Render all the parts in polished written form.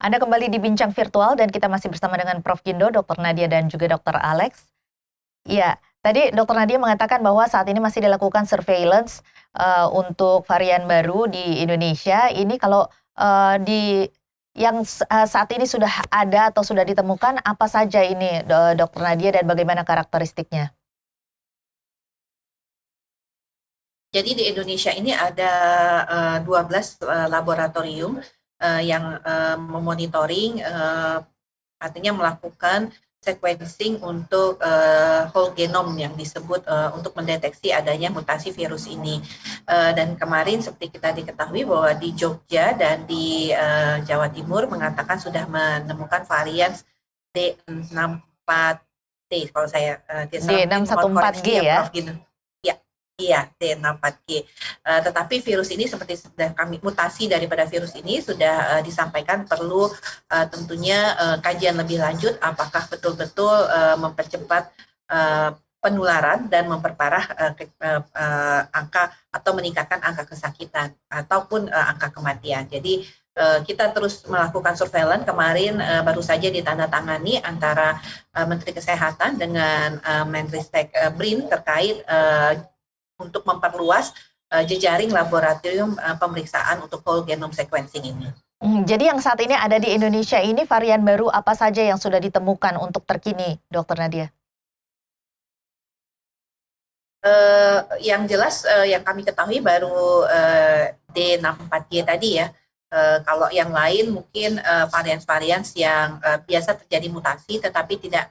Anda kembali di Bincang Virtual dan kita masih bersama dengan Prof. Gindo, Dr. Nadia dan juga Dr. Alex. Ya, tadi Dr. Nadia mengatakan bahwa saat ini masih dilakukan surveillance untuk varian baru di Indonesia. Ini kalau di yang saat ini sudah ada atau sudah ditemukan apa saja ini Dr. Nadia dan bagaimana karakteristiknya? Jadi di Indonesia ini ada 12 laboratorium yang memonitoring, artinya melakukan sequencing untuk whole genome yang disebut untuk mendeteksi adanya mutasi virus ini. Dan kemarin seperti kita diketahui bahwa di Jogja dan di Jawa Timur mengatakan sudah menemukan varian D64T, kalau saya D614G ya. Prof. Gino. Iya, D64G. Tetapi virus ini seperti sudah kami mutasi daripada virus ini sudah disampaikan perlu tentunya kajian lebih lanjut apakah betul-betul mempercepat penularan dan memperparah angka atau meningkatkan angka kesakitan ataupun angka kematian. Jadi kita terus melakukan surveillance. Kemarin baru saja ditandatangani antara Menteri Kesehatan dengan Menristek BRIN terkait untuk memperluas jejaring laboratorium pemeriksaan untuk whole genome sequencing ini. Jadi yang saat ini ada di Indonesia ini varian baru apa saja yang sudah ditemukan untuk terkini, Dr. Nadia? Yang jelas yang kami ketahui baru D64G tadi ya. Kalau yang lain mungkin varian-varian yang biasa terjadi mutasi tetapi tidak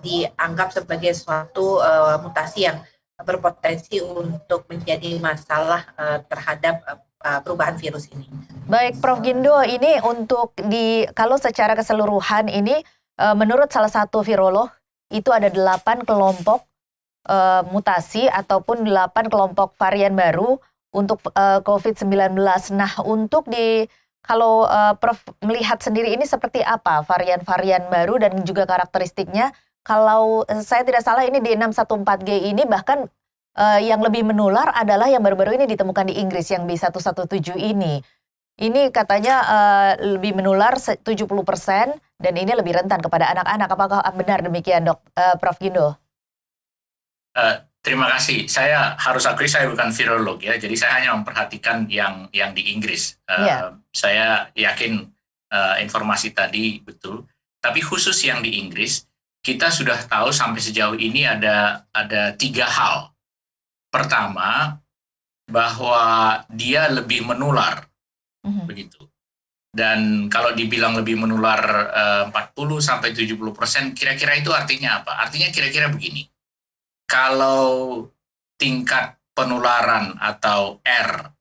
dianggap sebagai suatu mutasi yang berpotensi untuk menjadi masalah terhadap perubahan virus ini. Baik, Prof. Gindo, ini untuk kalau secara keseluruhan ini menurut salah satu virolog itu ada 8 kelompok mutasi ataupun 8 kelompok varian baru untuk COVID-19. Nah, untuk kalau Prof melihat sendiri ini seperti apa varian-varian baru dan juga karakteristiknya? Kalau saya tidak salah ini D614G ini bahkan yang lebih menular adalah yang baru-baru ini ditemukan di Inggris yang B117 ini. Ini katanya lebih menular 70% dan ini lebih rentan kepada anak-anak. Apakah benar demikian, Prof. Gindo? Terima kasih. Saya harus akui saya bukan virolog ya, jadi saya hanya memperhatikan yang di Inggris. Saya yakin informasi tadi betul. Tapi khusus yang di Inggris, kita sudah tahu sampai sejauh ini ada 3 hal. Pertama, bahwa dia lebih menular, begitu. Dan kalau dibilang lebih menular 40-70%, kira-kira itu artinya apa? Artinya kira-kira begini. Kalau tingkat penularan atau R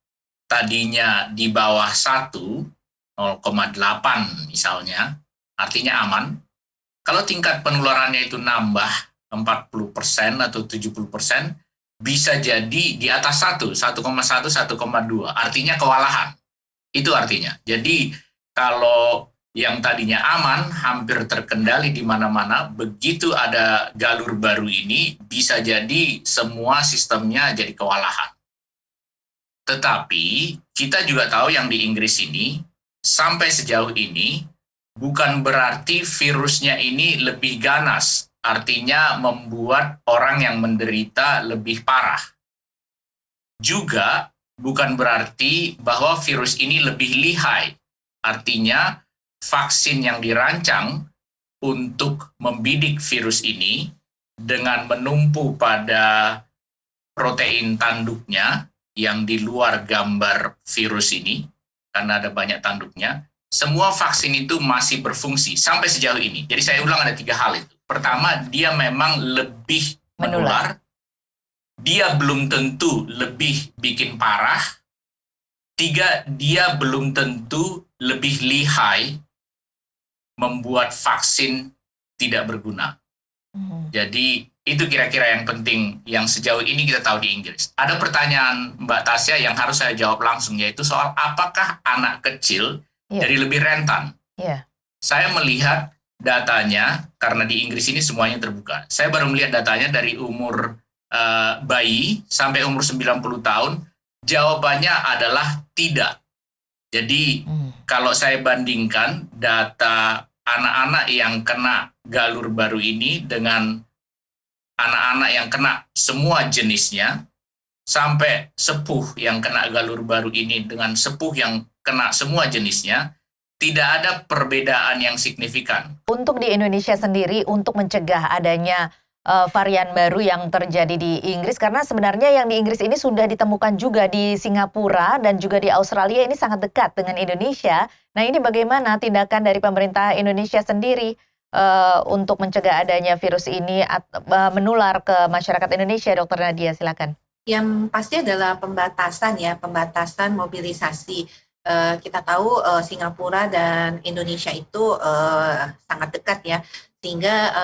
tadinya di bawah 1, 0,8 misalnya, artinya aman. Kalau tingkat penularannya itu nambah 40% atau 70%, bisa jadi di atas 1, 1,1, 1,2, artinya kewalahan. Itu artinya. Jadi kalau yang tadinya aman, hampir terkendali di mana-mana, begitu ada galur baru ini, bisa jadi semua sistemnya jadi kewalahan. Tetapi kita juga tahu yang di Inggris ini, sampai sejauh ini, bukan berarti virusnya ini lebih ganas, artinya membuat orang yang menderita lebih parah. Juga bukan berarti bahwa virus ini lebih lihai, artinya vaksin yang dirancang untuk membidik virus ini dengan menumpu pada protein tanduknya yang di luar gambar virus ini, karena ada banyak tanduknya, semua vaksin itu masih berfungsi sampai sejauh ini. Jadi saya ulang ada 3 hal itu. Pertama, dia memang lebih menular. Dia belum tentu lebih bikin parah. 3, dia belum tentu lebih lihai membuat vaksin tidak berguna. Jadi itu kira-kira yang penting yang sejauh ini kita tahu di Inggris. Ada pertanyaan Mbak Tasya yang harus saya jawab langsung, yaitu soal apakah anak kecil jadi lebih rentan. Saya melihat datanya, karena di Inggris ini semuanya terbuka. Saya baru melihat datanya dari umur bayi sampai umur 90 tahun, jawabannya adalah tidak. Jadi kalau saya bandingkan data anak-anak yang kena galur baru ini dengan anak-anak yang kena semua jenisnya, sampai sepuh yang kena galur baru ini dengan sepuh yang kena semua jenisnya, tidak ada perbedaan yang signifikan. Untuk di Indonesia sendiri, untuk mencegah adanya varian baru yang terjadi di Inggris, karena sebenarnya yang di Inggris ini sudah ditemukan juga di Singapura dan juga di Australia, ini sangat dekat dengan Indonesia. Nah, ini bagaimana tindakan dari pemerintah Indonesia sendiri untuk mencegah adanya virus ini menular ke masyarakat Indonesia, Dr. Nadia, silakan. Yang pasti adalah pembatasan mobilisasi. Kita tahu Singapura dan Indonesia itu sangat dekat ya, sehingga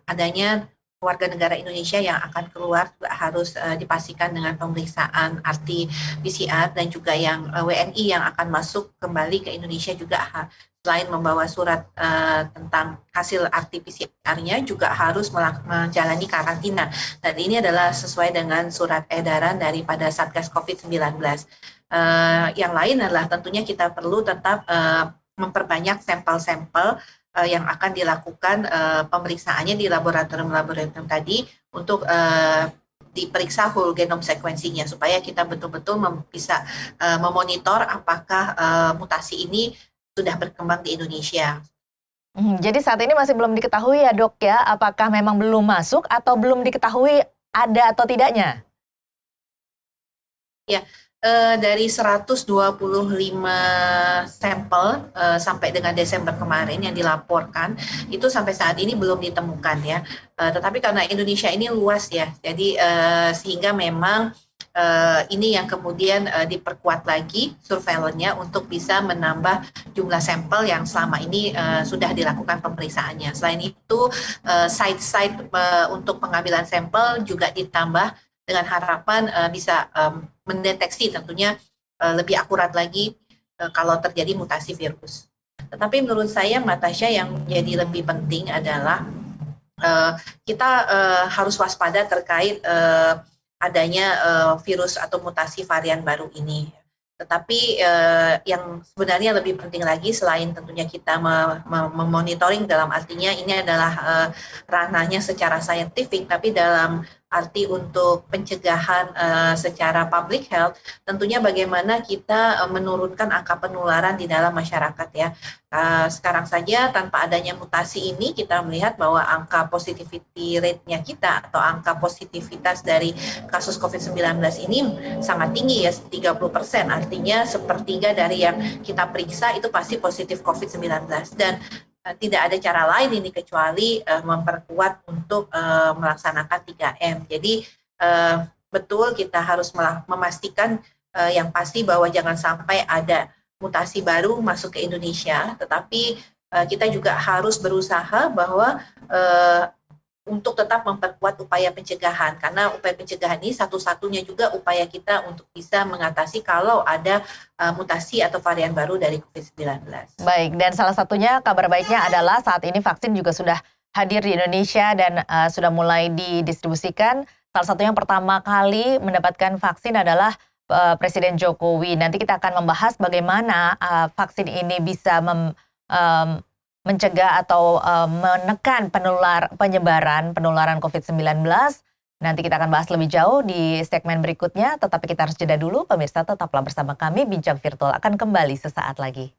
adanya warga negara Indonesia yang akan keluar juga harus dipastikan dengan pemeriksaan RT-PCR, dan juga yang WNI yang akan masuk kembali ke Indonesia juga selain membawa surat tentang hasil RT-PCR-nya juga harus menjalani karantina. Dan ini adalah sesuai dengan surat edaran daripada Satgas COVID-19. Yang lain adalah tentunya kita perlu tetap memperbanyak sampel-sampel yang akan dilakukan pemeriksaannya di laboratorium-laboratorium tadi untuk diperiksa whole genome sequencing-nya supaya kita betul-betul bisa memonitor apakah mutasi ini sudah berkembang di Indonesia. Jadi saat ini masih belum diketahui ya, Dok ya, apakah memang belum masuk atau belum diketahui ada atau tidaknya? Ya, dari 125 sampel sampai dengan Desember kemarin yang dilaporkan, itu sampai saat ini belum ditemukan ya. Tetapi karena Indonesia ini luas ya, jadi sehingga memang ini yang kemudian diperkuat lagi surveillance-nya untuk bisa menambah jumlah sampel yang selama ini sudah dilakukan pemeriksaannya. Selain itu, site-site untuk pengambilan sampel juga ditambah dengan harapan bisa mendeteksi tentunya lebih akurat lagi kalau terjadi mutasi virus. Tetapi menurut saya, Mbak Tasya, yang menjadi lebih penting adalah kita harus waspada terkait adanya virus atau mutasi varian baru ini. Tetapi yang sebenarnya lebih penting lagi, selain tentunya kita memonitoring, dalam artinya ini adalah ranahnya secara saintifik, tapi dalam arti untuk pencegahan secara public health, tentunya bagaimana kita menurunkan angka penularan di dalam masyarakat ya. Sekarang saja tanpa adanya mutasi ini, kita melihat bahwa angka positivity rate-nya kita atau angka positivitas dari kasus COVID-19 ini sangat tinggi ya, 30%. Artinya sepertiga dari yang kita periksa itu pasti positif COVID-19. Dan tidak ada cara lain ini kecuali memperkuat untuk melaksanakan 3M. Jadi betul kita harus memastikan yang pasti bahwa jangan sampai ada mutasi baru masuk ke Indonesia, tetapi kita juga harus berusaha bahwa untuk tetap memperkuat upaya pencegahan, karena upaya pencegahan ini satu-satunya juga upaya kita untuk bisa mengatasi kalau ada mutasi atau varian baru dari COVID-19. Baik, dan salah satunya kabar baiknya adalah saat ini vaksin juga sudah hadir di Indonesia dan sudah mulai didistribusikan. Salah satu yang pertama kali mendapatkan vaksin adalah Presiden Jokowi. Nanti kita akan membahas bagaimana vaksin ini bisa mencegah atau menekan penularan COVID-19. Nanti kita akan bahas lebih jauh di segmen berikutnya, tetapi kita harus jeda dulu. Pemirsa, tetaplah bersama kami, Bincang Virtual akan kembali sesaat lagi.